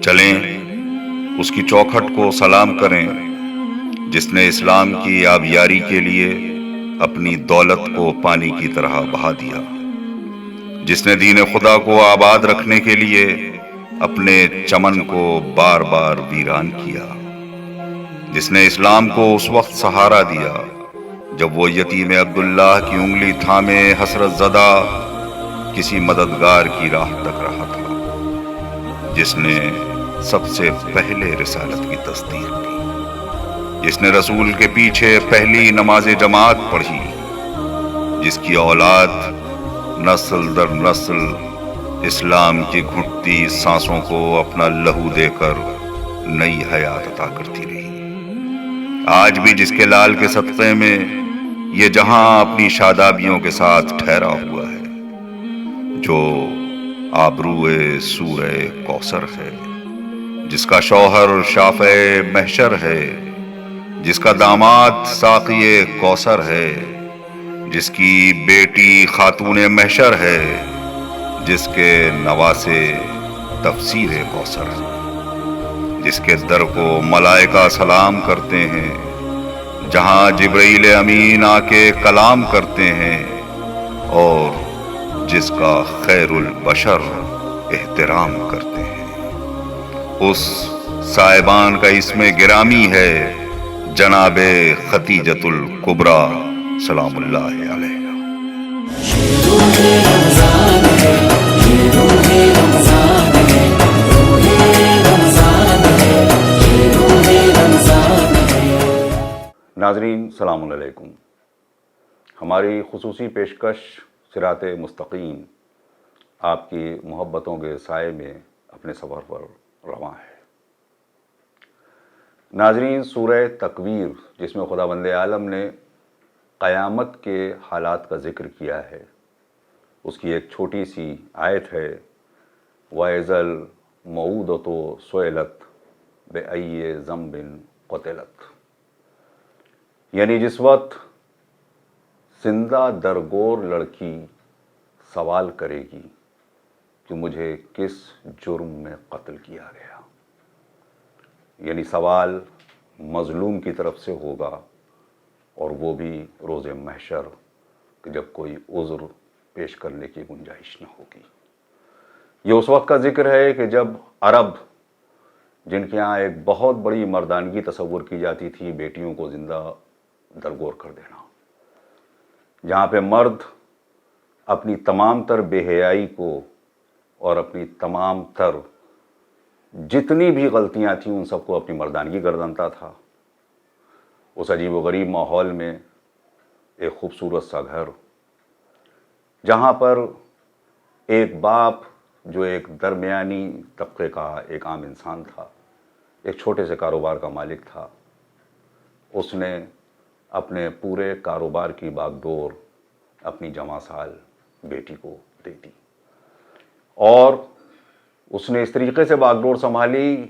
چلیں اس کی چوکھٹ کو سلام کریں جس نے اسلام کی آبیاری کے لیے اپنی دولت کو پانی کی طرح بہا دیا، جس نے دین خدا کو آباد رکھنے کے لیے اپنے چمن کو بار بار ویران کیا، جس نے اسلام کو اس وقت سہارا دیا جب وہ یتیم عبداللہ کی انگلی تھامے حسرت زدہ کسی مددگار کی راہ تک رہا تھا، جس نے سب سے پہلے رسالت کی تصدیق کی، جس نے رسول کے پیچھے پہلی نماز جماعت پڑھی، جس کی اولاد نسل در نسل اسلام کی گھٹتی سانسوں کو اپنا لہو دے کر نئی حیات عطا کرتی رہی، آج بھی جس کے لال کے صدقے میں یہ جہاں اپنی شادابیوں کے ساتھ ٹھہرا ہوا ہے، جو آبروئے سورہ کوثر ہے، جس کا شوہر شافع محشر ہے، جس کا داماد ساقی کوثر ہے، جس کی بیٹی خاتون محشر ہے، جس کے نواسے تفسیر کوثر ہے، جس کے در کو ملائکہ سلام کرتے ہیں، جہاں جبرائیل امین آ کے کلام کرتے ہیں، اور جس کا خیر البشر احترام کرتے ہیں، اس صاحبان کا اسم گرامی ہے جناب ختیجۃ الکبریٰ سلام اللہ علیہ۔ ناظرین السلام علیکم، ہماری خصوصی پیشکش صراط مستقیم آپ کی محبتوں کے سائے میں اپنے سفر پر رواں ہے۔ ناظرین، سورہ تکویر جس میں خداوند عالم نے قیامت کے حالات کا ذکر کیا ہے، اس کی ایک چھوٹی سی آیت ہے وَإِذَا الْمَوْءُودَةُ سُئِلَتْ بِأَيِّ ذَنبٍ قُتِلَتْ، یعنی جس وقت زندہ درگور لڑکی سوال کرے گی کہ مجھے کس جرم میں قتل کیا گیا، یعنی سوال مظلوم کی طرف سے ہوگا، اور وہ بھی روز محشر کہ جب کوئی عذر پیش کرنے کی گنجائش نہ ہوگی۔ یہ اس وقت کا ذکر ہے کہ جب عرب، جن کے ہاں ایک بہت بڑی مردانگی تصور کی جاتی تھی، بیٹیوں کو زندہ درگور کر دینا، جہاں پہ مرد اپنی تمام تر بے حیائی کو اور اپنی تمام تر جتنی بھی غلطیاں تھیں ان سب کو اپنی مردانگی گردانتا تھا، اس عجیب و غریب ماحول میں ایک خوبصورت سا گھر، جہاں پر ایک باپ جو ایک درمیانی طبقے کا ایک عام انسان تھا، ایک چھوٹے سے کاروبار کا مالک تھا، اس نے اپنے پورے کاروبار کی باغ ڈور اپنی جواں سال بیٹی کو دے دی، اور اس نے اس طریقے سے باغ ڈور سنبھالی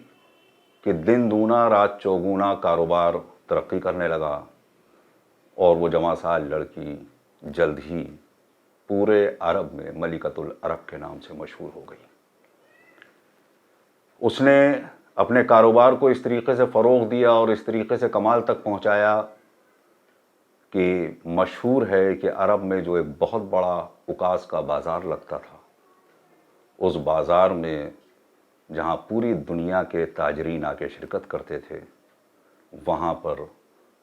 کہ دن دونا رات چوگونا کاروبار ترقی کرنے لگا، اور وہ جواں سال لڑکی جلد ہی پورے عرب میں ملکۃ العرب کے نام سے مشہور ہو گئی۔ اس نے اپنے کاروبار کو اس طریقے سے فروغ دیا اور اس طریقے سے کمال تک پہنچایا کہ مشہور ہے کہ عرب میں جو ایک بہت بڑا عکاظ کا بازار لگتا تھا، اس بازار میں جہاں پوری دنیا کے تاجرین آ کے شرکت کرتے تھے، وہاں پر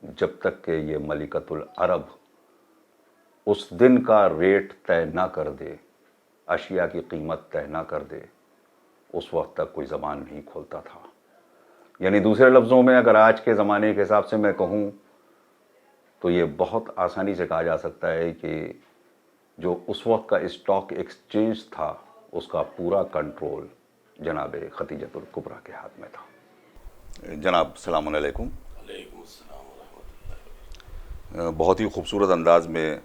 جب تک کہ یہ ملکۃ العرب اس دن کا ریٹ طے نہ کر دے، اشیاء کی قیمت طے نہ کر دے، اس وقت تک کوئی زبان نہیں کھولتا تھا۔ یعنی دوسرے لفظوں میں اگر آج کے زمانے کے حساب سے میں کہوں تو یہ بہت آسانی سے کہا جا سکتا ہے کہ جو اس وقت کا اسٹاک ایکسچینج تھا، اس کا پورا کنٹرول جناب ختیجۃ الکبریٰ کے ہاتھ میں تھا۔ جناب السلام علیکم۔ وعلیکم السلام ورحمۃ اللہ۔ بہت ہی خوبصورت انداز میں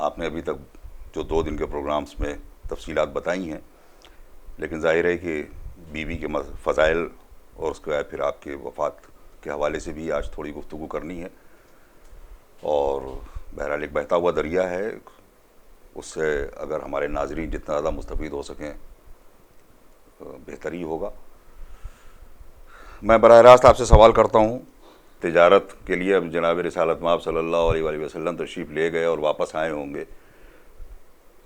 آپ نے ابھی تک جو 2 دن کے پروگرامز میں تفصیلات بتائی ہیں، لیکن ظاہر ہے کہ بیوی کے فضائل اور اس کے بعد پھر آپ کے وفات کے حوالے سے بھی آج تھوڑی گفتگو کرنی ہے، اور بہرحال ایک بہتا ہوا دریا ہے، اس سے اگر ہمارے ناظرین جتنا زیادہ مستفید ہو سکیں بہتر ہی ہوگا۔ میں براہ راست آپ سے سوال کرتا ہوں، تجارت کے لیے اب جناب رسالت مآب صلی اللہ علیہ وآلہ وسلم تشریف لے گئے اور واپس آئے ہوں گے،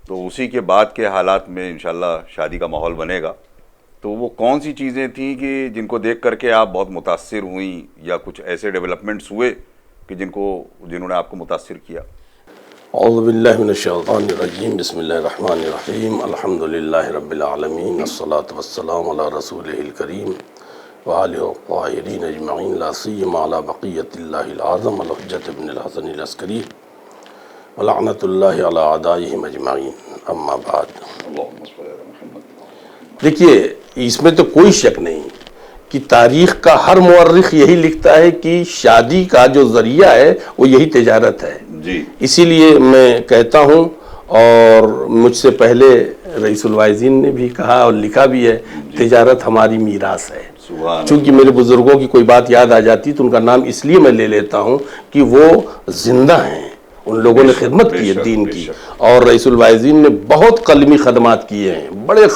تو اسی کے بعد کے حالات میں انشاءاللہ شادی کا ماحول بنے گا، تو وہ کون سی چیزیں تھیں کہ جن کو دیکھ کر کے آپ بہت متاثر ہوئیں، یا کچھ ایسے ڈیولپمنٹس ہوئے کہ جنہوں نے آپ کو متاثر کیا؟ اعوذ باللہ من الشیطان الرجیم، بسم اللہ الرحمن الرحیم، الحمدللہ رب العالمین، الصلاة والسلام علی رسولہ الکریم وآلہ الطاہرین اجمعین، لا سیما علی بقیت اللہ العظم الحجۃ ابن الحسن العسکری ولعنۃ اللہ علی اعدائہم اجمعین، اما بعد۔ دیکھیے، اس میں تو کوئی شک نہیں کہ تاریخ کا ہر مورخ یہی لکھتا ہے کہ شادی کا جو ذریعہ ہے وہ یہی تجارت ہے جی، اسی لیے میں کہتا ہوں، اور مجھ سے پہلے رئیس الواعظین نے بھی کہا اور لکھا بھی ہے، تجارت ہماری میراث ہے۔ چونکہ میرے بزرگوں کی کوئی بات یاد آ جاتی تو ان کا نام اس لیے میں لے لیتا ہوں کہ وہ زندہ ہیں، ان لوگوں نے خدمت کی ہے دین کی، اور رئیس الواعظین نے بہت قلمی خدمات کیے ہیں، بڑے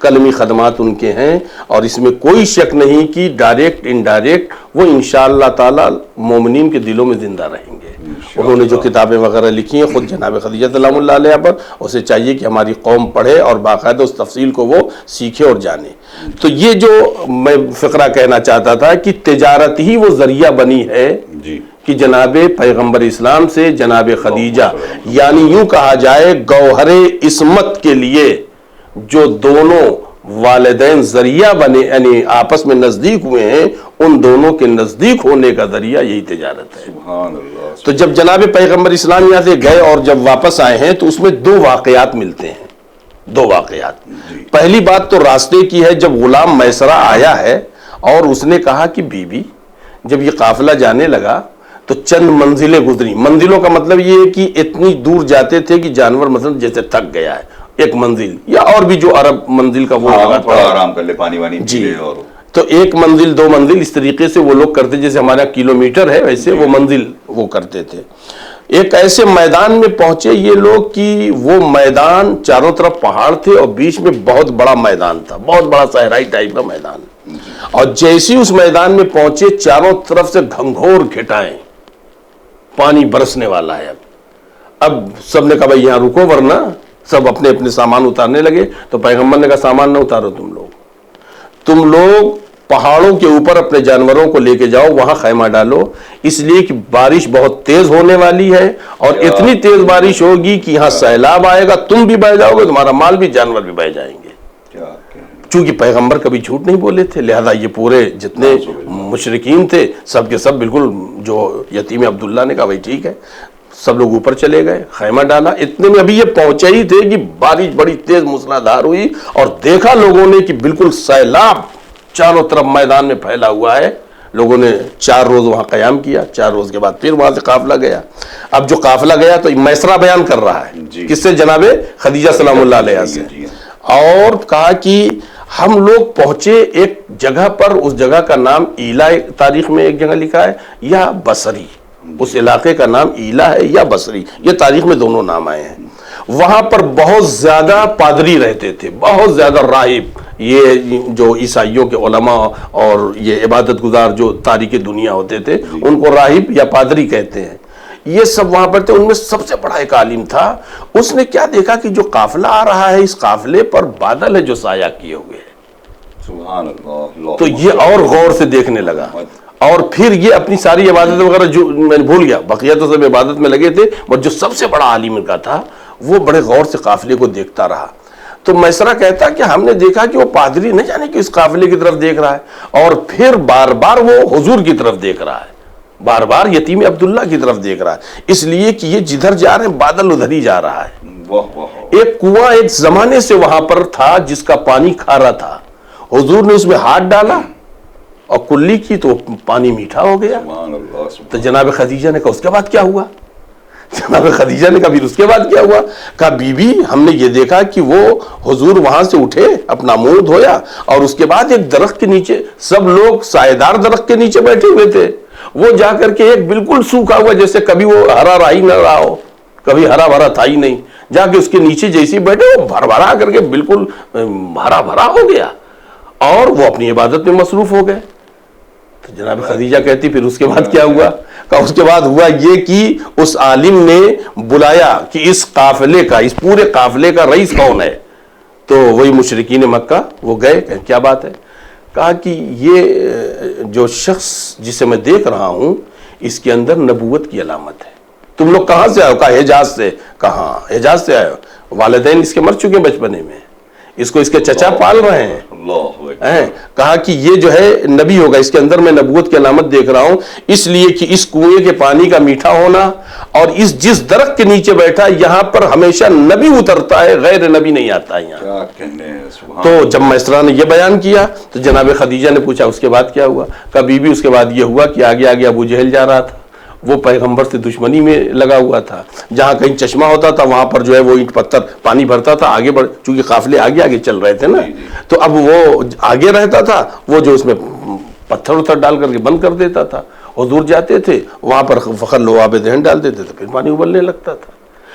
قلمی خدمات ان کے ہیں، اور اس میں کوئی شک نہیں کہ ڈائریکٹ انڈائریکٹ وہ انشاءاللہ تعالی مومنین کے دلوں میں زندہ رہیں گے۔ انہوں نے جو کتابیں وغیرہ لکھی ہیں خود جناب خدیجہ سلام اللہ علیہ پر، اسے چاہیے کہ ہماری قوم پڑھے اور باقاعدہ اس تفصیل کو وہ سیکھے اور جانے۔ تو یہ جو میں فقرہ کہنا چاہتا تھا کہ تجارت ہی وہ ذریعہ بنی ہے کہ جناب پیغمبر اسلام سے جناب خدیجہ، یعنی یوں کہا جائے گوہر عصمت کے لیے جو دونوں والدین ذریعہ بنے، یعنی آپس میں نزدیک ہوئے ہیں، ان دونوں کے نزدیک ہونے کا ذریعہ یہی تجارت ہے۔ سبحان اللہ۔ تو جب جناب پیغمبر اسلام یہاں سے گئے اور جب واپس آئے ہیں تو اس میں دو واقعات ملتے ہیں، دو واقعات۔ پہلی بات تو راستے کی ہے، جب غلام میسرہ آیا ہے اور اس نے کہا کہ بی بی، جب یہ قافلہ جانے لگا تو چند منزلیں گزری۔ منزلوں کا مطلب یہ ہے کہ اتنی دور جاتے تھے کہ جانور مثلا جیسے تھک گیا ہے، ایک منزل یا اور بھی جو عرب منزل کا وہ آرام کر لے، پانی وانی پی لے، اور تو ایک منزل دو منزل اس طریقے سے وہ لوگ کرتے، جیسے ہمارا کلومیٹر ہے ویسے وہ منزل وہ کرتے تھے۔ ایک ایسے میدان میں پہنچے یہ لوگ کہ وہ میدان چاروں طرف پہاڑ تھے اور بیچ میں بہت بڑا میدان تھا، بہت بڑا صحرائی ٹائپ کا میدان، اور جیسے اس میدان میں پہنچے چاروں طرف سے گھنگھور گھٹائیں، پانی برسنے والا ہے۔ اب سب نے کہا بھائی یہاں رکو، ورنہ سب اپنے اپنے سامان اتارنے لگے۔ تو پیغمبر نے کہا سامان نہ اتارو، تم لوگ پہاڑوں کے اوپر اپنے جانوروں کو لے کے جاؤ، وہاں خیمہ ڈالو، اس لیے کہ بارش بہت تیز ہونے والی ہے، اور اتنی تیز بارش ہوگی کہ یہاں سیلاب آئے گا، تم بھی بہہ جاؤ گے، تمہارا مال بھی، جانور بھی بہہ جائیں گے۔ چونکہ پیغمبر کبھی جھوٹ نہیں بولے تھے، لہذا یہ پورے جتنے مشرکین تھے سب کے سب بالکل، جو یتیم عبداللہ نے کہا بھائی ٹھیک ہے، سب لوگ اوپر چلے گئے، خیمہ ڈالا۔ اتنے میں ابھی یہ پہنچے ہی تھے کہ بارش بڑی تیز موسلادھار ہوئی، اور دیکھا لوگوں نے کہ بالکل سیلاب چاروں طرف میدان میں پھیلا ہوا ہے۔ لوگوں نے 4 روز وہاں قیام کیا، 4 روز کے بعد پھر وہاں سے قافلہ گیا۔ اب جو قافلہ گیا تو میسرہ بیان کر رہا ہے، کس سے؟ جناب خدیجہ سلام اللہ علیہ سے، اور کہا کہ ہم لوگ پہنچے ایک جگہ پر، اس جگہ کا نام ایلا، تاریخ میں ایک جگہ لکھا ہے، یا بصری، اس علاقے کا نام ایلا ہے یا بصری، یہ تاریخ میں دونوں نام آئے ہیں۔ وہاں پر بہت زیادہ پادری رہتے تھے، بہت زیادہ راہب، یہ جو عیسائیوں کے علماء اور یہ عبادت گزار جو تاریخ دنیا ہوتے تھے ان کو راہب یا پادری کہتے ہیں، یہ سب وہاں پر تھے۔ ان میں سب سے بڑا ایک عالم تھا، اس نے کیا دیکھا کہ جو قافلہ آ رہا ہے اس قافلے پر بادل ہے جو سایہ کیے ہوئے ہیں۔ سبحان اللہ۔ تو یہ اور غور سے دیکھنے لگا، اور پھر یہ اپنی ساری عبادت وغیرہ جو میں نے بھول گیا، بقیہ تو سب عبادت میں لگے تھے، اور جو سب سے بڑا عالم ان کا تھا وہ بڑے غور سے قافلے کو دیکھتا رہا۔ تو میسرہ کہتا کہ ہم نے دیکھا کہ وہ پادری نہ جانے کہ اس قافلے کی طرف دیکھ رہا ہے، اور پھر بار بار وہ حضور کی طرف دیکھ رہا ہے، بار بار یتیم عبداللہ کی طرف دیکھ رہا ہے، اس لیے کہ یہ جدھر جا رہے ہیں بادل ادھر ہی جا رہا ہے۔ ایک کنواں ایک زمانے سے وہاں پر تھا جس کا پانی کھارا تھا، حضور نے اس میں ہاتھ ڈالا اور کلی کی تو پانی میٹھا ہو گیا۔ تو جناب خدیجہ نے کہا اس کے بعد کیا ہوا؟ جناب خدیجہ نے کہا پھر اس کے بعد کیا ہوا؟ کہا بی بی ہم نے یہ دیکھا کہ وہ حضور وہاں سے اٹھے، اپنا منہ دھویا، اور اس کے بعد ایک درخت کے نیچے، سب لوگ سائیدار درخت کے نیچے بیٹھے ہوئے تھے، وہ جا کر کے ایک بالکل سوکھا ہوا، جیسے کبھی وہ ہرا رہا ہی نہ رہا ہو، کبھی ہرا بھرا تھا ہی نہیں، جا کے اس کے نیچے جیسے بیٹھے وہ بھر بھرا کر کے بالکل ہرا بھرا ہو گیا، اور وہ اپنی عبادت میں مصروف ہو گئے۔ تو جناب خدیجہ کہتی پھر اس کے بعد کیا ہوا؟ کہ اس کے بعد ہوا یہ کہ اس عالم نے بلایا کہ اس قافلے کا، اس پورے قافلے کا رئیس کون ہے؟ تو وہی مشرکین مکہ وہ گئے، کہ کیا بات ہے؟ کہا کہ یہ جو شخص جسے میں دیکھ رہا ہوں اس کے اندر نبوت کی علامت ہے۔ تم لوگ کہاں سے آئے ہو؟ کہا حجاز سے۔ کہاں حجاز سے آئے ہو؟ والدین اس کے مر چکے بچپنے میں، اس کو اس کے چچا پال رہے ہیں۔ کہا کہ یہ جو ہے نبی ہوگا، اس کے اندر میں نبوت کی علامت دیکھ رہا ہوں، اس لیے کہ اس کنویں کے پانی کا میٹھا ہونا اور اس جس درخت کے نیچے بیٹھا یہاں پر ہمیشہ نبی اترتا ہے، غیر نبی نہیں آتا یہاں۔ تو جب میسرہ نے یہ بیان کیا تو جناب خدیجہ نے پوچھا اس کے بعد کیا ہوا؟ کہا بی بی اس کے بعد یہ ہوا کہ آگے آگے ابو جہل جا رہا تھا، وہ پیغمبر سے دشمنی میں لگا ہوا تھا، جہاں کہیں چشمہ ہوتا تھا وہاں پر جو ہے وہ اینٹ پتھر پانی بھرتا تھا، آگے بڑھ چونکہ قافلے آگے آگے چل رہے تھے نا، تو اب وہ آگے رہتا تھا، وہ جو اس میں پتھر اتھر ڈال کر کے بند کر دیتا تھا، حضور جاتے تھے وہاں پر فخر لعاب دہن ڈال دیتے تھے، پھر پانی ابلنے لگتا تھا۔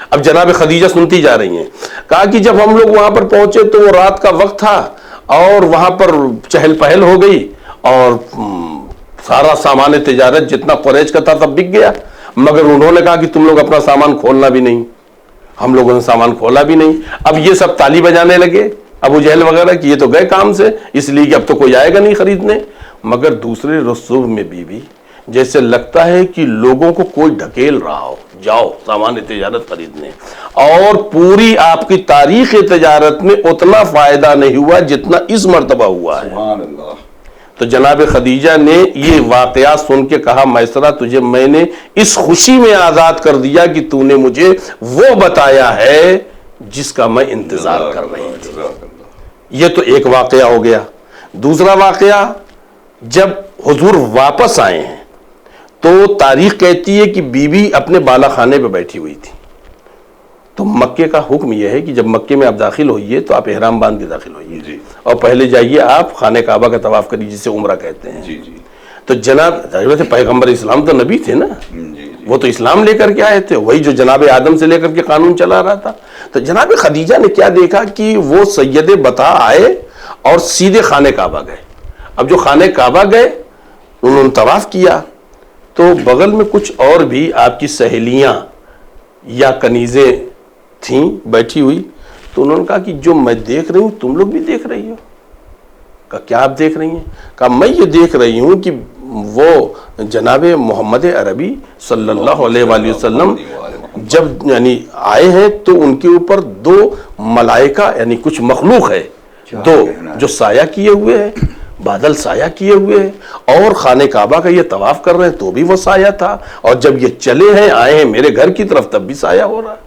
اب جناب خدیجہ سنتی جا رہی ہیں، کہا کہ جب ہم لوگ وہاں پر پہنچے تو وہ رات کا وقت تھا اور وہاں پر چہل پہل ہو گئی اور سارا سامان تجارت جتنا قریش کا تھا تب بک گیا، مگر انہوں نے کہا کہ تم لوگ اپنا سامان کھولنا بھی نہیں، ہم لوگوں نے سامان کھولا بھی نہیں۔ اب یہ سب تالی بجانے لگے ابو جہل وغیرہ کہ یہ تو گئے کام سے، اس لیے کہ اب تو کوئی آئے گا نہیں خریدنے، مگر دوسرے رسوب میں بھی جیسے لگتا ہے کہ لوگوں کو کوئی ڈھکیل رہا ہو، جاؤ سامان تجارت خریدنے، اور پوری آپ کی تاریخ تجارت میں اتنا فائدہ نہیں ہوا جتنا اس مرتبہ ہوا ہے۔ سبحان اللہ۔ تو جناب خدیجہ نے یہ واقعات سن کے کہا میسرہ تجھے میں نے اس خوشی میں آزاد کر دیا کہ تو نے مجھے وہ بتایا ہے جس کا میں انتظار کر رہی تھی۔ یہ تو ایک واقعہ ہو گیا۔ دوسرا واقعہ، جب حضور واپس آئے ہیں تو تاریخ کہتی ہے کہ بی بی اپنے بالا خانے پہ بیٹھی ہوئی تھی، تو مکے کا حکم یہ ہے کہ جب مکے میں آپ داخل ہوئیے تو آپ احرام باندھ کے داخل ہوئیے جی، اور پہلے جائیے آپ خانہ کعبہ کا طواف کریے جسے عمرہ کہتے ہیں۔ جی جی تو جناب پیغمبر اسلام تو نبی تھے نا، وہ تو اسلام لے کر کے آئے تھے، وہی جو جناب آدم سے لے کر کے قانون چلا رہا تھا۔ تو جناب خدیجہ نے کیا دیکھا کہ وہ سید بطا آئے اور سیدھے خانہ کعبہ گئے۔ اب جو خانہ کعبہ گئے انہوں نے طواف کیا تو بغل میں کچھ اور بھی آپ کی سہیلیاں یا کنیزیں تھیں بیٹھی ہوئی، تو انہوں نے کہا کہ جو میں دیکھ رہی ہوں تم لوگ بھی دیکھ رہی ہو؟ کہا کیا آپ دیکھ رہی ہیں؟ کہا میں یہ دیکھ رہی ہوں کہ وہ جناب محمد عربی صلی اللہ علیہ وآلہ وسلم جب یعنی آئے ہیں تو ان کے اوپر دو ملائکہ یعنی کچھ مخلوق ہے، دو جو سایہ کیے ہوئے ہیں، بادل سایہ کیے ہوئے ہیں، اور خانہ کعبہ کا یہ طواف کر رہے ہیں تو بھی وہ سایہ تھا، اور جب یہ چلے ہیں آئے ہیں میرے گھر کی طرف تب بھی سایہ ہو رہا ہے۔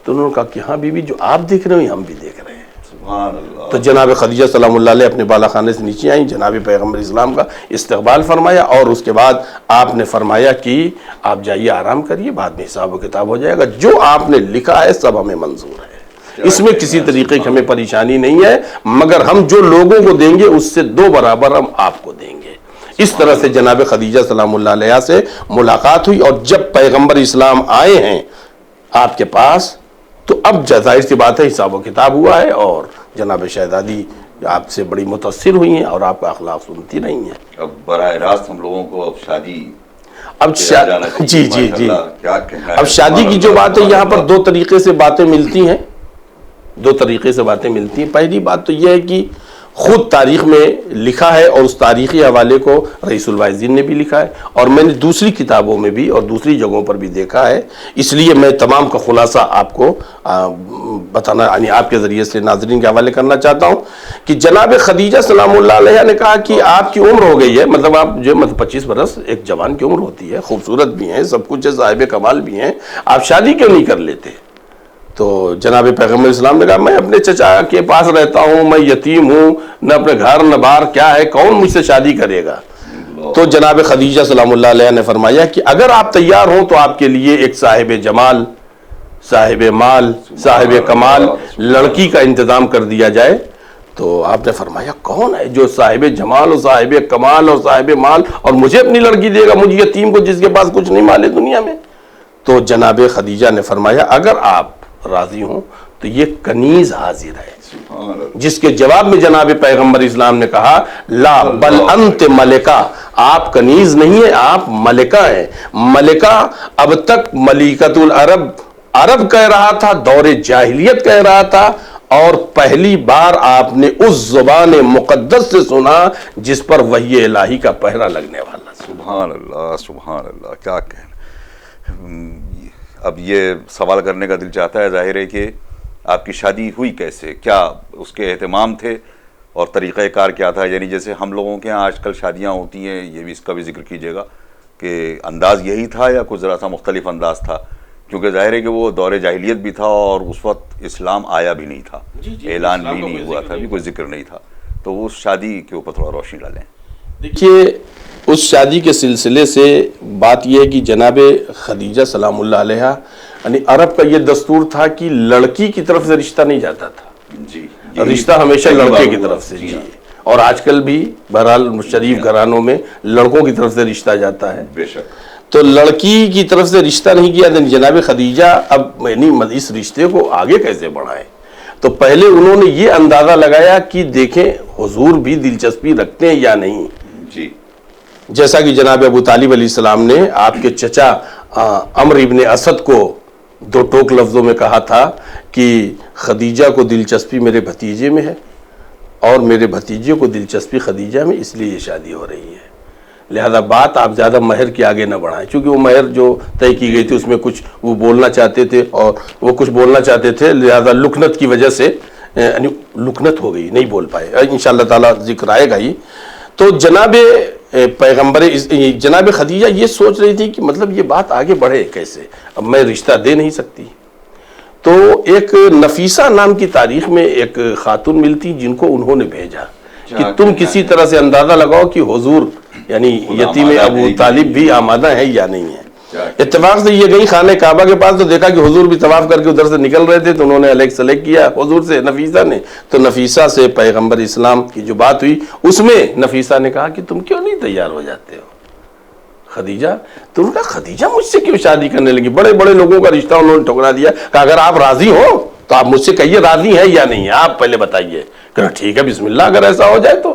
تو انہوں نے کہا کہ ہاں بی بی جو آپ دیکھ رہے ہیں ہم بھی دیکھ رہے ہیں۔ سبحان اللہ۔ تو جناب خدیجہ سلام اللہ علیہ اپنے بالا خانے سے نیچے آئیں، جناب پیغمبر اسلام کا استقبال فرمایا، اور اس کے بعد آپ نے فرمایا کہ آپ جائیے آرام کریے، بعد میں حساب و کتاب ہو جائے گا، جو آپ نے لکھا ہے سب ہمیں منظور ہے، اس میں کسی طریقے کی ہمیں پریشانی نہیں ہے، مگر ہم جو لوگوں کو دیں گے اس سے 2 برابر ہم آپ کو دیں گے۔ اس طرح سے جناب خدیجہ سلام اللہ علیہ سے ملاقات ہوئی، اور جب پیغمبر اسلام آئے ہیں آپ کے پاس تو اب ظاہر سی بات ہے حساب و کتاب ہوا ہے، اور جناب شہزادی آپ سے بڑی متاثر ہوئی ہیں اور آپ کا اخلاق سنتی رہی ہیں۔ اب براہ راست ہم لوگوں کو اب شادی جی اب شادی کی جو بات ہے یہاں پر 2 طریقے سے باتیں ملتی ہیں، 2 طریقے سے باتیں ملتی ہیں۔ پہلی بات تو یہ ہے کہ خود تاریخ میں لکھا ہے، اور اس تاریخی حوالے کو رئیس الواعظین نے بھی لکھا ہے، اور میں نے دوسری کتابوں میں بھی اور دوسری جگہوں پر بھی دیکھا ہے، اس لیے میں تمام کا خلاصہ آپ کو بتانا یعنی آپ کے ذریعے سے ناظرین کے حوالے کرنا چاہتا ہوں کہ جناب خدیجہ سلام اللہ علیہ نے کہا کہ آپ کی عمر ہو گئی ہے، مطلب آپ جو 25 برس ایک جوان کی عمر ہوتی ہے، خوبصورت بھی ہیں، سب کچھ ہے، صاحب کمال بھی ہیں، آپ شادی کیوں نہیں کر لیتے؟ تو جناب پیغمبر اسلام نے کہا میں اپنے چچا کے پاس رہتا ہوں، میں یتیم ہوں، نہ اپنے گھر نہ باہر، کیا ہے، کون مجھ سے شادی کرے گا؟ تو جناب خدیجہ سلام اللہ علیہ نے فرمایا کہ اگر آپ تیار ہوں تو آپ کے لیے ایک صاحب جمال، صاحب مال، صاحب کمال لڑکی کا انتظام کر دیا جائے۔ تو آپ نے فرمایا کون ہے جو صاحب جمال اور صاحب کمال اور صاحب مال اور مجھے اپنی لڑکی دے گا، مجھے یتیم کو جس کے پاس کچھ نہیں مال ہے دنیا میں؟ تو جناب خدیجہ نے فرمایا اگر آپ راضی ہوں تو یہ کنیز حاضر ہے، جس کے جواب میں جناب پیغمبر اسلام نے کہا لا بل انت ملکہ، آپ کنیز نہیں ہیں، آپ ملکہ ہیں. ملکہ اب تک ملکۃ العرب عرب کہہ رہا تھا، دور جاہلیت کہہ رہا تھا، اور پہلی بار آپ نے اس زبان مقدس سے سنا جس پر وحی الہی کا پہرا لگنے والا. سبحان اللہ سبحان اللہ، کیا کہنا. اب یہ سوال کرنے کا دل چاہتا ہے، ظاہر ہے کہ آپ کی شادی ہوئی کیسے، کیا اس کے اہتمام تھے اور طریقہ کار کیا تھا؟ یعنی جیسے ہم لوگوں کے ہاں آج کل شادیاں ہوتی ہیں، یہ بھی اس کا بھی ذکر کیجیے گا کہ انداز یہی تھا یا کچھ ذرا سا مختلف انداز تھا؟ کیونکہ ظاہر ہے کہ وہ دور جاہلیت بھی تھا اور اس وقت اسلام آیا بھی نہیں تھا، اعلان بھی نہیں ہوا تھا، بھی کوئی ذکر نہیں تھا. تو اس شادی کے اوپر تھوڑا روشنی ڈالیں. دیکھیے اس شادی کے سلسلے سے بات یہ ہے کہ جناب خدیجہ سلام اللہ علیہا، یعنی عرب کا یہ دستور تھا کہ لڑکی کی طرف سے رشتہ نہیں جاتا تھا، جی رشتہ ہمیشہ لڑکے کی طرف سے. جی اور آج کل بھی بہرحال شریف گھرانوں میں لڑکوں کی طرف سے رشتہ جاتا ہے. بے شک. تو لڑکی کی طرف سے رشتہ نہیں کیا جناب خدیجہ اب یعنی اس رشتے کو آگے کیسے بڑھائیں. تو پہلے انہوں نے یہ اندازہ لگایا کہ دیکھیں حضور بھی دلچسپی رکھتے ہیں یا نہیں. جی جیسا کہ جناب ابو طالب علیہ السلام نے آپ کے چچا عمرو ابن اسد کو دو ٹوک لفظوں میں کہا تھا کہ خدیجہ کو دلچسپی میرے بھتیجے میں ہے اور میرے بھتیجے کو دلچسپی خدیجہ میں، اس لیے یہ شادی ہو رہی ہے. لہذا بات آپ زیادہ مہر کے آگے نہ بڑھائیں، چونکہ وہ مہر جو طے کی گئی تھی اس میں کچھ وہ بولنا چاہتے تھے اور وہ کچھ بولنا چاہتے تھے، لہذا لکنت کی وجہ سے یعنی لکنت ہو گئی، نہیں بول پائے. انشاءاللہ تعالیٰ ذکر آئے گا ہی. تو جناب خدیجہ یہ سوچ رہی تھی کہ مطلب یہ بات آگے بڑھے کیسے، اب میں رشتہ دے نہیں سکتی. تو ایک نفیسہ نام کی تاریخ میں ایک خاتون ملتی جن کو انہوں نے بھیجا کہ تم کسی طرح سے اندازہ لگاؤ کہ حضور یعنی یتیم ابو طالب بھی آمادہ ہے یا نہیں ہے. اتفاق سے یہ گئی خانہ کعبہ کے پاس، تو دیکھا کہ حضور بھی طواف کر کے ادھر سے نکل رہے تھے، تو انہوں نے الیک سلیک کیا حضور سے، نفیسہ نے. تو نفیسہ سے پیغمبر اسلام کی جو بات ہوئی اس میں نفیسہ نے کہا کہ تم کیوں نہیں تیار ہو جاتے ہو خدیجہ. تو انہوں نے کہا خدیجہ مجھ سے کیوں شادی کرنے لگی؟ بڑے بڑے لوگوں کا رشتہ انہوں نے ٹھکرا دیا. کہ اگر آپ راضی ہو تو آپ مجھ سے کہیے راضی ہے یا نہیں ہے، آپ پہلے بتائیے. کہ ٹھیک ہے بسم اللہ، اگر ایسا ہو جائے تو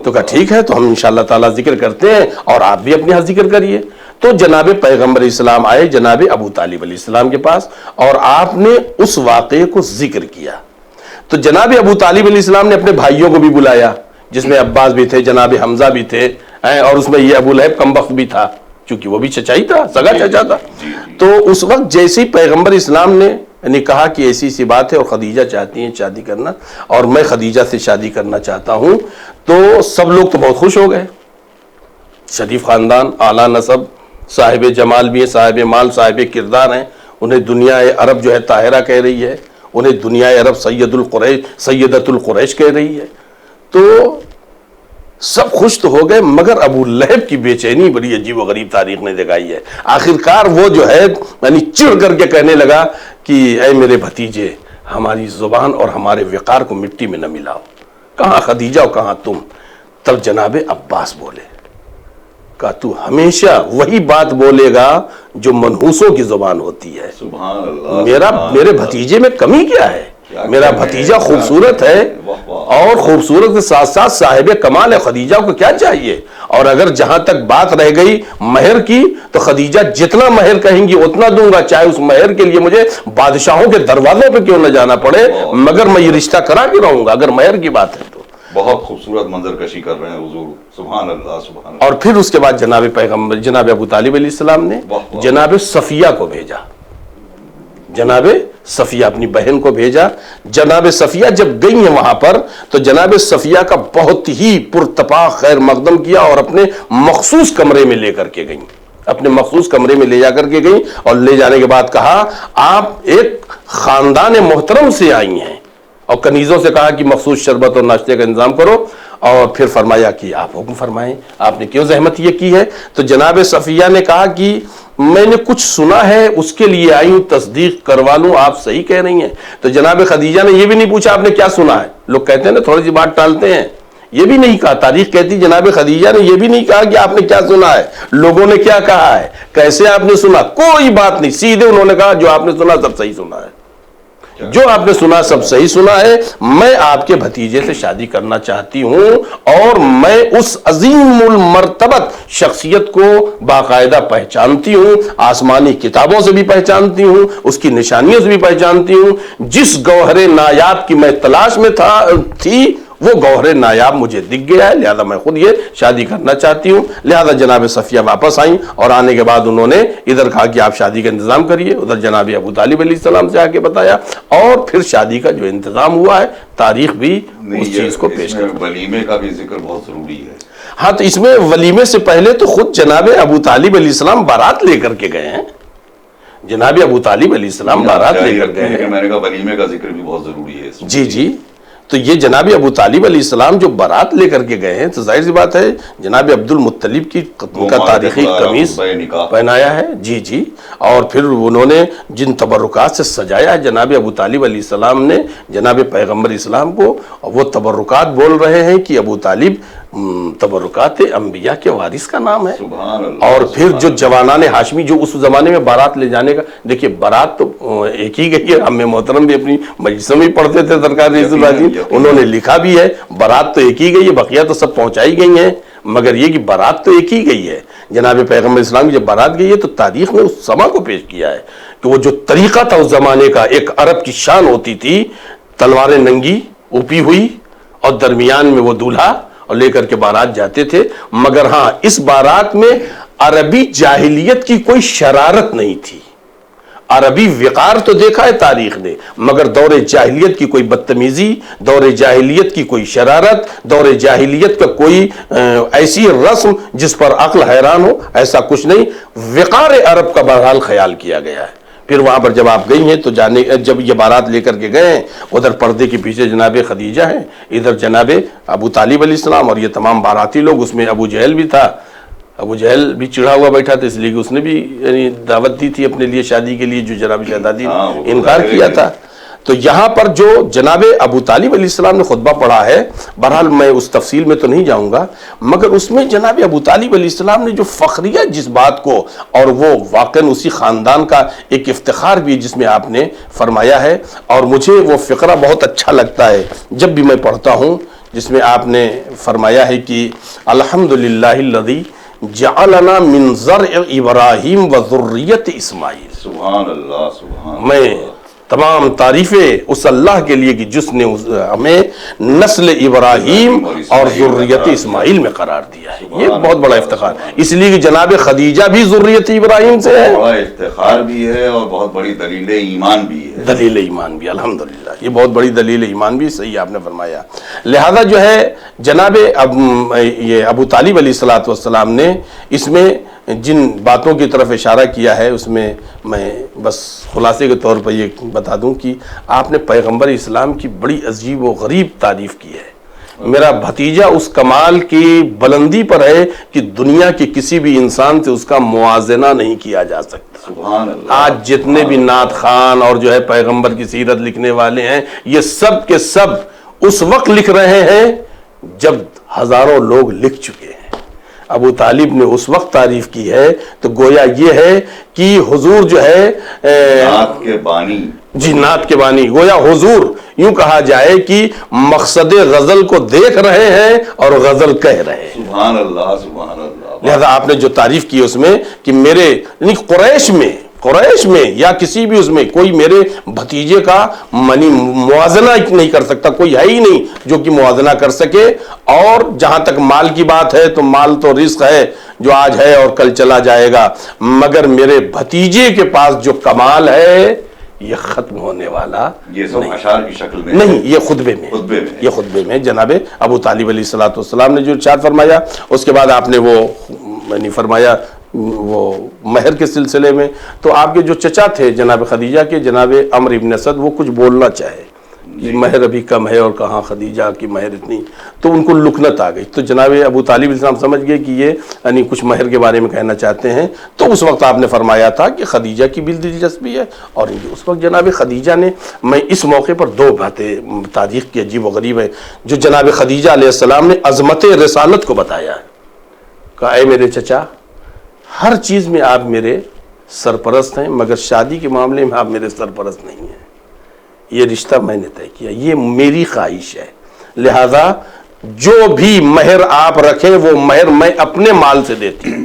کہا ٹھیک ہے، تو ہم انشاءاللہ تعالیٰ ذکر کرتے ہیں اور آپ بھی اپنے ہاں ذکر کریے. تو جناب پیغمبر اسلام آئے جناب ابو طالب علیہ السلام کے پاس اور آپ نے اس واقعے کو ذکر کیا. تو جناب ابو طالب علیہ السلام نے اپنے بھائیوں کو بھی بلایا، جس میں عباس بھی تھے، جناب حمزہ بھی تھے، اور اس میں یہ ابو لہب کمبخت بھی تھا، چونکہ وہ بھی چچائی تھا، سگا چچا تھا. تو اس وقت جیسے ہی پیغمبر اسلام نے کہا کہ ایسی سی بات ہے اور خدیجہ چاہتی ہیں شادی کرنا اور میں خدیجہ سے شادی کرنا چاہتا ہوں، تو سب لوگ تو بہت خوش ہو گئے. شریف خاندان، اعلیٰ نسب، صاحب جمال بھی ہیں، صاحب مال، صاحب کردار ہیں. انہیں دنیا عرب جو ہے طاہرہ کہہ رہی ہے، انہیں دنیا عرب سیدت القریش کہہ رہی ہے. تو سب خوش تو ہو گئے، مگر ابو لہب کی بے چینی بڑی عجیب و غریب تاریخ نے دکھائی ہے. آخرکار وہ جو ہے یعنی چڑ کر کے کہنے لگا کہ اے میرے بھتیجے، ہماری زبان اور ہمارے وقار کو مٹی میں نہ ملاؤ. کہاں خدیجہ اور کہاں تم. تب جناب عباس بولے، کہا تو ہمیشہ وہی بات بولے گا جو منحوسوں کی زبان ہوتی ہے. سبحان اللہ. میرے بھتیجے میں کمی کیا ہے؟ میرا بھتیجا خوبصورت ہے اور خوبصورت کے ساتھ ساتھ صاحب کمال ہے. خدیجہ کو کیا چاہیے؟ اور اگر جہاں تک بات رہ گئی مہر کی، تو خدیجہ جتنا مہر کہیں گی اتنا دوں گا، چاہے اس مہر کے لیے مجھے بادشاہوں کے دروازوں پہ کیوں نہ جانا پڑے، مگر میں یہ رشتہ کرا کے رہوں گا اگر مہر کی بات ہے تو. بہت خوبصورت منظر کشی کر رہے ہیں حضور. سبحان اللہ سبحان اللہ. اور پھر اس کے بعد جناب پیغمبر جناب ابو طالب علیہ السلام نے جناب صفیہ کو بھیجا، جناب صفیہ اپنی بہن کو بھیجا. جناب صفیہ جب گئی ہیں وہاں پر، تو جناب صفیہ کا بہت ہی پرتپاق خیر مقدم کیا اور اپنے مخصوص کمرے میں لے کر کے گئیں. اپنے مخصوص کمرے میں لے جا کر کے گئیں اور لے جانے کے بعد کہا آپ ایک خاندان محترم سے آئی ہیں، اور کنیزوں سے کہا کہ مخصوص شربت اور ناشتے کا انتظام کرو. اور پھر فرمایا کہ آپ حکم فرمائیں، آپ نے کیوں زحمت یہ کی ہے؟ تو جناب صفیہ نے کہا کہ میں نے کچھ سنا ہے، اس کے لیے آئی ہوں، تصدیق کروا لوں آپ صحیح کہہ رہی ہیں. تو جناب خدیجہ نے یہ بھی نہیں پوچھا آپ نے کیا سنا ہے. لوگ کہتے ہیں نا تھوڑی سی بات ٹالتے ہیں، یہ بھی نہیں کہا. تاریخ کہتی جناب خدیجہ نے یہ بھی نہیں کہا کہ آپ نے کیا سنا ہے، لوگوں نے کیا کہا ہے، کیسے آپ نے سنا، کوئی بات نہیں. سیدھے انہوں نے کہا جو آپ نے سنا سب صحیح سنا ہے. جو آپ نے سنا سب صحیح سنا ہے، میں آپ کے بھتیجے سے شادی کرنا چاہتی ہوں، اور میں اس عظیم المرتبت شخصیت کو باقاعدہ پہچانتی ہوں، آسمانی کتابوں سے بھی پہچانتی ہوں، اس کی نشانیوں سے بھی پہچانتی ہوں۔ جس گوہر نایاب کی میں تلاش میں تھی وہ گوہر نایاب مجھے دکھ گیا ہے، لہذا میں خود یہ شادی کرنا چاہتی ہوں۔ لہذا جناب صفیہ واپس آئیں، اور آنے کے بعد انہوں نے ادھر کہا کہ آپ شادی کا انتظام کریے، ادھر جناب ابو طالب علیہ السلام سے آ کے بتایا، اور پھر شادی کا جو انتظام ہوا ہے تاریخ بھی اس چیز کو پیش کر۔ ولیمے کا بھی ذکر بہت ضروری ہے۔ ہاں، تو اس میں ولیمے سے پہلے تو خود جناب ابو طالب علیہ السلام بارات لے کر کے گئے ہیں، جناب ابو طالب علیہ السلام بارات لے کر گئے ہیں۔ میں نے کہا ولیمے کا ذکر بھی بہت ضروری ہے۔ جی جی، تو یہ جناب ابو طالب علیہ السلام جو بارات لے کر کے گئے ہیں، تو ظاہر سی بات ہے جناب عبد المطلب کی کا تاریخی قمیص پہنایا ہے۔ جی جی، اور پھر انہوں نے جن تبرکات سے سجایا ہے جناب ابو طالب علیہ السلام نے جناب پیغمبر اسلام کو، وہ تبرکات بول رہے ہیں کہ ابو طالب تبرکات انبیاء کے وارث کا نام ہے۔ سبحان اللہ۔ اور پھر جو جوانان ہاشمی جو اس زمانے میں بارات لے جانے کا، دیکھیے بارات تو ایک ہی گئی ہے، ہم محترم بھی اپنی مجلسوں میں پڑھتے تھے، سرکار رئیس الراجین انہوں نے لکھا بھی ہے، بارات تو ایک ہی گئی ہے، بقیہ تو سب پہنچائی گئی ہیں، مگر یہ کہ بارات تو ایک ہی گئی ہے۔ جناب پیغمبر اسلام کی جب بارات گئی ہے تو تاریخ نے اس سما کو پیش کیا ہے کہ وہ جو طریقہ تھا اس زمانے کا، ایک عرب کی شان ہوتی تھی، تلواریں ننگی اوپی ہوئی اور درمیان میں وہ دولہا، اور لے کر کے بارات جاتے تھے۔ مگر ہاں، اس بارات میں عربی جاہلیت کی کوئی شرارت نہیں تھی، عربی وقار تو دیکھا ہے تاریخ نے، مگر دور جاہلیت کی کوئی بدتمیزی، دور جاہلیت کی کوئی شرارت، دور جاہلیت کا کوئی ایسی رسم جس پر عقل حیران ہو، ایسا کچھ نہیں۔ وقار عرب کا بہرحال خیال کیا گیا ہے۔ پھر وہاں پر جب آپ گئی ہیں تو جب یہ بارات لے کر کے گئے ہیں، ادھر پردے کے پیچھے جناب خدیجہ ہیں، ادھر جناب ابو طالب علیہ السلام، اور یہ تمام باراتی لوگ، اس میں ابو جہل بھی تھا۔ ابو جہل بھی چڑھا ہوا بیٹھا تھا، اس لیے کہ اس نے بھی یعنی دعوت دی تھی اپنے لیے شادی کے لیے، جو جناب شہزادی نے انکار کیا تھا۔ تو یہاں پر جو جناب ابو طالب علیہ السلام نے خطبہ پڑھا ہے، بہرحال میں اس تفصیل میں تو نہیں جاؤں گا، مگر اس میں جناب ابو طالب علیہ السلام نے جو فخریہ جس بات کو، اور وہ واقعاً اسی خاندان کا ایک افتخار بھی جس میں آپ نے فرمایا ہے، اور مجھے وہ فقرہ بہت اچھا لگتا ہے جب بھی میں پڑھتا ہوں، جس میں آپ نے فرمایا ہے کہ الحمدللہ الذی جعلنا من زرع ابراہیم و ذریت اسماعیل۔ سبحان اللہ، سبحان اللہ۔ میں تمام تعریفیں اس اللہ کے لیے کہ جس نے ہمیں نسل ابراہیم اور ذریت اسماعیل میں قرار دیا ہے، یہ بہت بڑا افتخار، اس لیے کہ جناب خدیجہ بھی ذریت ابراہیم سے ہے، بڑا افتخار بھی ہے اور بہت بڑی دلیل ایمان بھی ہے۔ دلیل ایمان بھی، الحمدللہ یہ بہت بڑی دلیل ایمان بھی، صحیح آپ نے فرمایا۔ لہذا جو ہے جناب یہ ابو طالب علیہ الصلوۃ والسلام نے اس میں جن باتوں کی طرف اشارہ کیا ہے، اس میں میں بس خلاصے کے طور پر یہ بتا دوں کہ آپ نے پیغمبر اسلام کی بڑی عجیب و غریب تعریف کی ہے۔ میرا بھتیجا اس کمال کی بلندی پر ہے کہ دنیا کے کسی بھی انسان سے اس کا موازنہ نہیں کیا جا سکتا۔ سبحان اللہ۔ آج جتنے بھی نعت خان اور جو ہے پیغمبر کی سیرت لکھنے والے ہیں، یہ سب کے سب اس وقت لکھ رہے ہیں جب ہزاروں لوگ لکھ چکے ہیں۔ ابو طالب نے اس وقت تعریف کی ہے تو گویا یہ ہے کہ حضور جو ہے نعت کے بانی، جی نعت کے بانی، گویا حضور یوں کہا جائے کہ مقصد غزل کو دیکھ رہے ہیں اور غزل کہہ رہے ہیں۔ سبحان اللہ، سبحان اللہ۔ لہذا آپ نے جو تعریف کی اس میں کہ میرے یعنی قریش میں یا کسی بھی اس میں کوئی میرے بھتیجے کا موازنہ نہیں کر سکتا، کوئی ہے ہی نہیں جو کہ موازنہ کر سکے۔ اور جہاں تک مال کی بات ہے تو مال تو رزق ہے جو آج ہے اور کل چلا جائے گا، مگر میرے بھتیجے کے پاس جو کمال ہے یہ ختم ہونے والا یہ سب اشعار کی شکل میں نہیں، یہ خطبے میں جناب ابو طالب علیہ الصلوۃ والسلام نے جو ارشاد فرمایا۔ اس کے بعد آپ نے وہ فرمایا وہ مہر کے سلسلے میں، تو آپ کے جو چچا تھے جناب خدیجہ کے، جناب عمر ابن اسد، وہ کچھ بولنا چاہے کہ مہر ابھی کم ہے اور کہاں خدیجہ کی مہر اتنی، تو ان کو لکنت آ گئی، تو جناب ابو طالب السلام سمجھ گئے کہ یہ یعنی کچھ مہر کے بارے میں کہنا چاہتے ہیں، تو اس وقت آپ نے فرمایا تھا کہ خدیجہ کی بھی دلچسپی ہے، اور اس وقت جناب خدیجہ نے، میں اس موقع پر دو باتیں تاریخ کی عجیب و غریب ہے جو جناب خدیجہ علیہ السلام نے عظمت رسالت کو بتایا ہے، کہا اے میرے چچا، ہر چیز میں آپ میرے سرپرست ہیں، مگر شادی کے معاملے میں آپ میرے سرپرست نہیں ہیں۔ یہ رشتہ میں نے طے کیا، یہ میری خواہش ہے، لہذا جو بھی مہر آپ رکھیں وہ مہر میں اپنے مال سے دیتی ہوں۔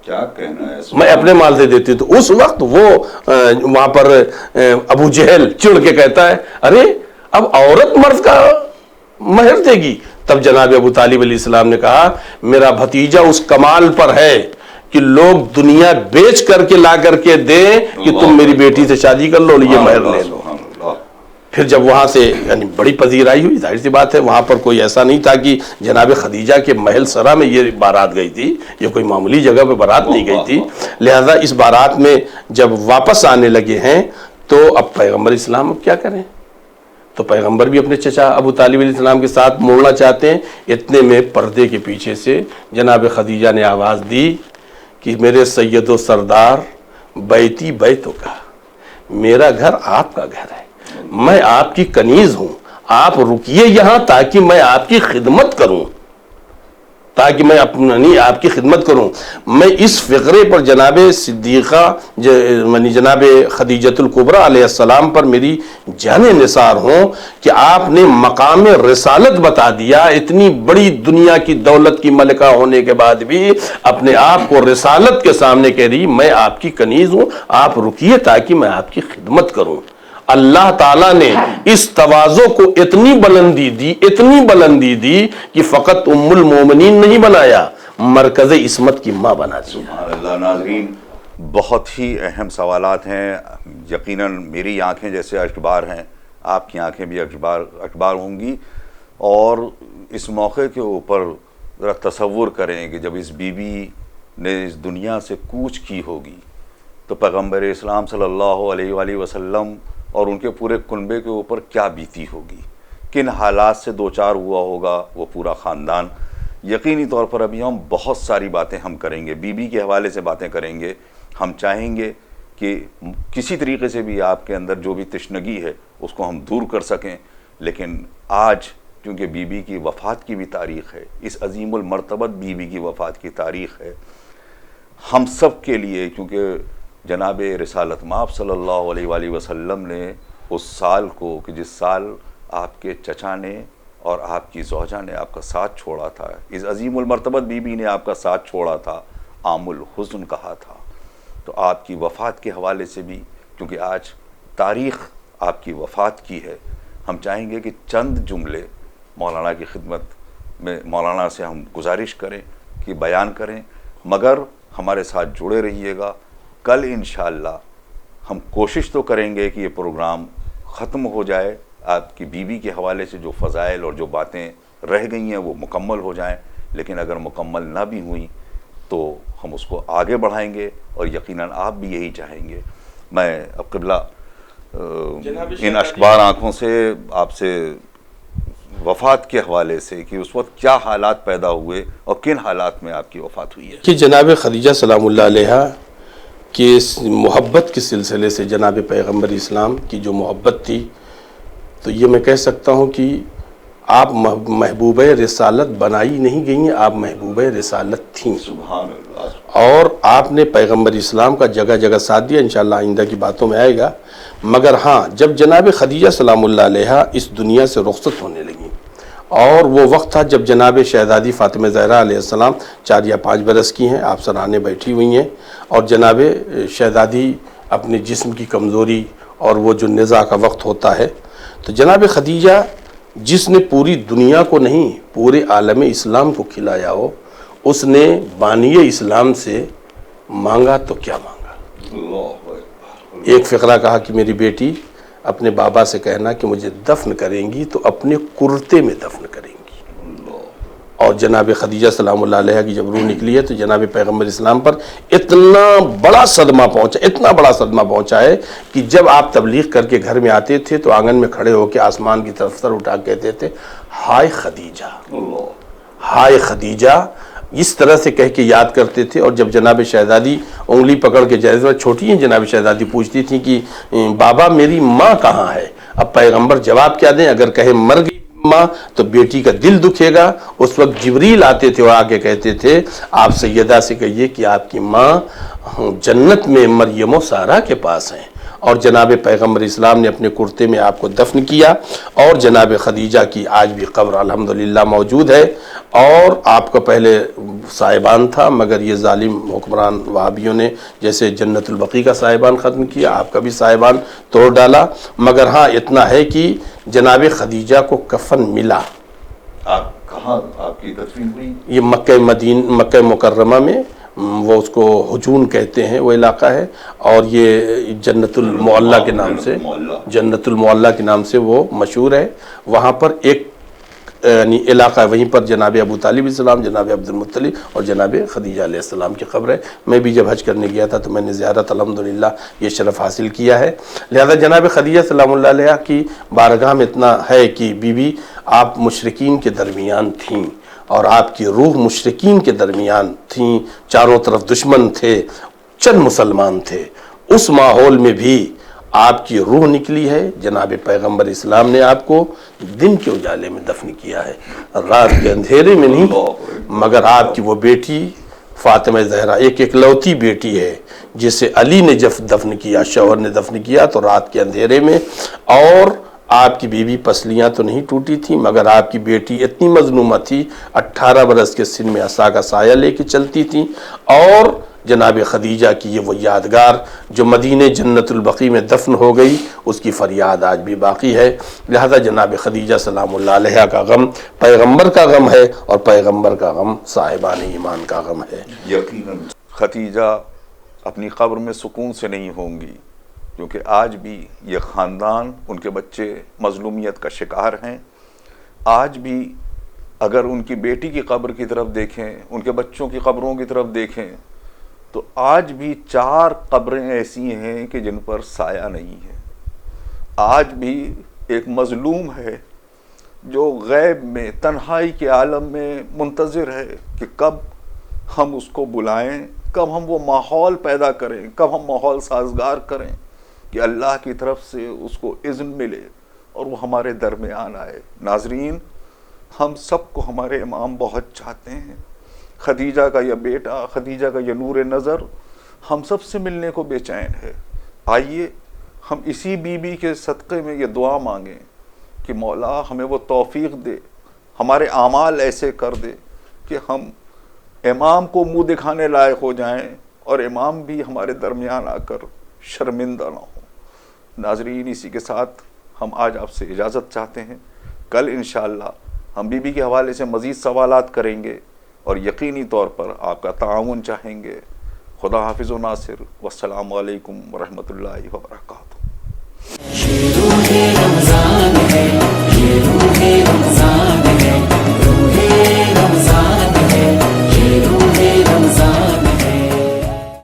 کیا کہنا ہے، میں اپنے مال سے دیتی ہوں۔ تو اس وقت وہ وہاں پر ابو جہل چڑ کے کہتا ہے ارے اب عورت مرد کا مہر دے گی؟ تب جناب ابو طالب علیہ السلام نے کہا میرا بھتیجا اس کمال پر ہے کہ لوگ دنیا بیچ کر کے لا کر کے دیں کہ تم میری بیٹی سے شادی کر لو، یہ مہر لے لو۔ پھر جب وہاں سے یعنی بڑی پذیرائی ہوئی، ظاہر سی بات ہے وہاں پر کوئی ایسا نہیں تھا کہ جناب خدیجہ کے محل سرا میں یہ بارات گئی تھی، یہ کوئی معمولی جگہ پہ بارات نہیں گئی تھی، لہذا اس بارات میں جب واپس آنے لگے ہیں تو اب پیغمبر اسلام اب کیا کریں؟ تو پیغمبر بھی اپنے چچا ابو طالب علیہ السلام کے ساتھ موڑنا چاہتے ہیں۔ اتنے میں پردے کے پیچھے سے جناب خدیجہ نے آواز دی کہ میرے سید و سردار بیتی بیتو کا، میرا گھر آپ کا گھر ہے، میں آپ کی کنیز ہوں، آپ رکیے یہاں تاکہ میں آپ کی خدمت کروں، تاکہ میں اپنی آپ کی خدمت کروں۔ میں اس فقرے پر جناب صدیقہ جناب خدیجۃ الکبریٰ علیہ السلام پر میری جانیں نثار ہوں کہ آپ نے مقام رسالت بتا دیا، اتنی بڑی دنیا کی دولت کی ملکہ ہونے کے بعد بھی اپنے آپ کو رسالت کے سامنے کہہ رہی میں آپ کی کنیز ہوں، آپ رکیے تاکہ میں آپ کی خدمت کروں۔ اللہ تعالیٰ نے اس تواضع کو اتنی بلندی دی کہ فقط ام المومنین نہیں بنایا، مرکز عصمت کی ماں بنا دی۔ سبحان اللہ۔ ناظرین، بہت ہی اہم سوالات ہیں، یقیناً میری آنکھیں جیسے اشکبار ہیں، آپ کی آنکھیں بھی اشکبار ہوں گی، اور اس موقع کے اوپر ذرا تصور کریں کہ جب اس بی بی نے اس دنیا سے کوچ کی ہوگی تو پیغمبر اسلام صلی اللہ علیہ وآلہ وسلم اور ان کے پورے کنبے کے اوپر کیا بیتی ہوگی، کن حالات سے دوچار ہوا ہوگا وہ پورا خاندان۔ یقینی طور پر ابھی ہم بہت ساری باتیں ہم کریں گے، بی بی کے حوالے سے باتیں کریں گے، ہم چاہیں گے کہ کسی طریقے سے بھی آپ کے اندر جو بھی تشنگی ہے اس کو ہم دور کر سکیں، لیکن آج کیونکہ بی بی کی وفات کی بھی تاریخ ہے، اس عظیم المرتبت بی بی کی وفات کی تاریخ ہے، ہم سب کے لیے، کیونکہ جناب رسالت مآب صلی اللہ علیہ وآلہ وسلم نے اس سال کو کہ جس سال آپ کے چچا نے اور آپ کی زوجہ نے آپ کا ساتھ چھوڑا تھا، اس عظیم المرتبت بی بی نے آپ کا ساتھ چھوڑا تھا، عام الحزن کہا تھا۔ تو آپ کی وفات کے حوالے سے بھی، کیونکہ آج تاریخ آپ کی وفات کی ہے، ہم چاہیں گے کہ چند جملے مولانا کی خدمت میں مولانا سے ہم گزارش کریں کہ بیان کریں، مگر ہمارے ساتھ جڑے رہیے گا۔ کل انشاءاللہ ہم کوشش تو کریں گے کہ یہ پروگرام ختم ہو جائے، آپ کی بیوی کے حوالے سے جو فضائل اور جو باتیں رہ گئی ہیں وہ مکمل ہو جائیں، لیکن اگر مکمل نہ بھی ہوئیں تو ہم اس کو آگے بڑھائیں گے، اور یقیناً آپ بھی یہی چاہیں گے۔ میں اب قبلہ ان اشکبار آنکھوں سے آپ سے وفات کے حوالے سے کہ اس وقت کیا حالات پیدا ہوئے اور کن حالات میں آپ کی وفات ہوئی ہے۔ کہ جناب خدیجہ سلام اللہ علیہ کہ محبت کے سلسلے سے جناب پیغمبر اسلام کی جو محبت تھی، تو یہ میں کہہ سکتا ہوں کہ آپ محبوبہ رسالت بنائی نہیں گئی ہیں، آپ محبوبہ رسالت تھیں۔ سبحان اللہ۔ اور آپ نے پیغمبر اسلام کا جگہ جگہ ساتھ دیا، انشاءاللہ آئندہ کی باتوں میں آئے گا۔ مگر ہاں، جب جناب خدیجہ سلام اللہ علیہ اس دنیا سے رخصت ہونے لگیں، اور وہ وقت تھا جب جناب شہزادی فاطمہ زہرا علیہ السلام 4 یا 5 برس کی ہیں، آپ سرانے بیٹھی ہوئی ہیں، اور جناب شہزادی اپنے جسم کی کمزوری اور وہ جو نزاع کا وقت ہوتا ہے، تو جناب خدیجہ جس نے پوری دنیا کو نہیں پورے عالم اسلام کو کھلایا ہو، اس نے بانی اسلام سے مانگا تو کیا مانگا۔ ایک فقرہ کہا کہ میری بیٹی اپنے بابا سے کہنا کہ مجھے دفن کریں گی تو اپنے کرتے میں دفن کریں گی۔ اور جناب خدیجہ سلام اللہ علیہ کی جب روح نکلی ہے تو جناب پیغمبر اسلام پر اتنا بڑا صدمہ پہنچا ہے کہ جب آپ تبلیغ کر کے گھر میں آتے تھے تو آنگن میں کھڑے ہو کے آسمان کی طرف سر اٹھا کہتے تھے ہائے خدیجہ، ہائے خدیجہ، اس طرح سے کہہ کے یاد کرتے تھے۔ اور جب جناب شہزادی انگلی پکڑ کے جیسے چھوٹی ہیں، جناب شہزادی پوچھتی تھی کہ بابا میری ماں کہاں ہے؟ اب پیغمبر جواب کیا دیں؟ اگر کہیں مر گئی ماں تو بیٹی کا دل دکھے گا۔ اس وقت جبریل آتے تھے اور آگے کہتے تھے آپ سیدہ سے کہیے کہ آپ کی ماں جنت میں مریم و سارا کے پاس ہیں، اور جناب پیغمبر اسلام نے اپنے کرتے میں آپ کو دفن کیا، اور جناب خدیجہ کی آج بھی قبر الحمدللہ موجود ہے۔ اور آپ کا پہلے صاحبان تھا، مگر یہ ظالم حکمران وہابیوں نے جیسے جنت البقیع کا صاحبان ختم کیا، آپ کا بھی صاحبان توڑ ڈالا۔ مگر ہاں اتنا ہے کہ جناب خدیجہ کو کفن ملا۔ آپ کہاں آپ کی دفن ہوئی؟ یہ مکہ مکرمہ میں، وہ اس کو حجون کہتے ہیں، وہ علاقہ ہے، اور یہ جنت المعلیٰ کے نام سے، جنت المعلیٰ کے نام سے وہ مشہور ہے۔ وہاں پر ایک یعنی علاقہ ہے، وہیں پر جناب ابو طالب السلام، جناب عبد المطلب اور جناب خدیجہ علیہ السلام کی قبر ہے۔ میں بھی جب حج کرنے گیا تھا تو میں نے زیارت الحمدللہ یہ شرف حاصل کیا ہے۔ لہذا جناب خدیجہ سلام اللہ علیہ کی بارگاہ میں اتنا ہے کہ بی بی آپ مشرکین کے درمیان تھیں، اور آپ کی روح مشرکین کے درمیان تھیں، چاروں طرف دشمن تھے، چند مسلمان تھے، اس ماحول میں بھی آپ کی روح نکلی ہے۔ جناب پیغمبر اسلام نے آپ کو دن کے اجالے میں دفن کیا ہے، رات کے اندھیرے میں نہیں۔ مگر آپ کی وہ بیٹی فاطمہ زہرا ایک اکلوتی بیٹی ہے، جسے علی نے جب دفن کیا، شوہر نے دفن کیا تو رات کے اندھیرے میں، اور آپ کی بیوی پسلیاں تو نہیں ٹوٹی تھیں، مگر آپ کی بیٹی اتنی مظلومہ تھی، 18 برس کے سن میں عصا کا سایہ لے کے چلتی تھیں۔ اور جناب خدیجہ کی یہ وہ یادگار جو مدینہ جنت البقیع میں دفن ہو گئی، اس کی فریاد آج بھی باقی ہے۔ لہذا جناب خدیجہ سلام اللہ علیہ کا غم پیغمبر کا غم ہے، اور پیغمبر کا غم صاحبان ایمان کا غم ہے۔ یقیناً خدیجہ اپنی قبر میں سکون سے نہیں ہوں گی، کیونکہ آج بھی یہ خاندان، ان کے بچے مظلومیت کا شکار ہیں۔ آج بھی اگر ان کی بیٹی کی قبر کی طرف دیکھیں، ان کے بچوں کی قبروں کی طرف دیکھیں، تو آج بھی 4 قبریں ایسی ہیں کہ جن پر سایہ نہیں ہے۔ آج بھی ایک مظلوم ہے جو غیب میں، تنہائی کے عالم میں منتظر ہے کہ کب ہم اس کو بلائیں، کب ہم وہ ماحول پیدا کریں، کب ہم ماحول سازگار کریں کہ اللہ کی طرف سے اس کو اذن ملے اور وہ ہمارے درمیان آئے۔ ناظرین، ہم سب کو ہمارے امام بہت چاہتے ہیں۔ خدیجہ کا یہ بیٹا، خدیجہ کا یہ نور نظر ہم سب سے ملنے کو بے چین ہے۔ آئیے ہم اسی بی بی کے صدقے میں یہ دعا مانگیں کہ مولا ہمیں وہ توفیق دے، ہمارے اعمال ایسے کر دے کہ ہم امام کو منہ دکھانے لائق ہو جائیں، اور امام بھی ہمارے درمیان آ کر شرمندہ نہ ہوں۔ ناظرین، اسی کے ساتھ ہم آج آپ سے اجازت چاہتے ہیں۔ کل انشاءاللہ ہم بی بی کے حوالے سے مزید سوالات کریں گے، اور یقینی طور پر آپ کا تعاون چاہیں گے۔ خدا حافظ و ناصر، والسلام علیکم ورحمۃ اللہ وبرکاتہ۔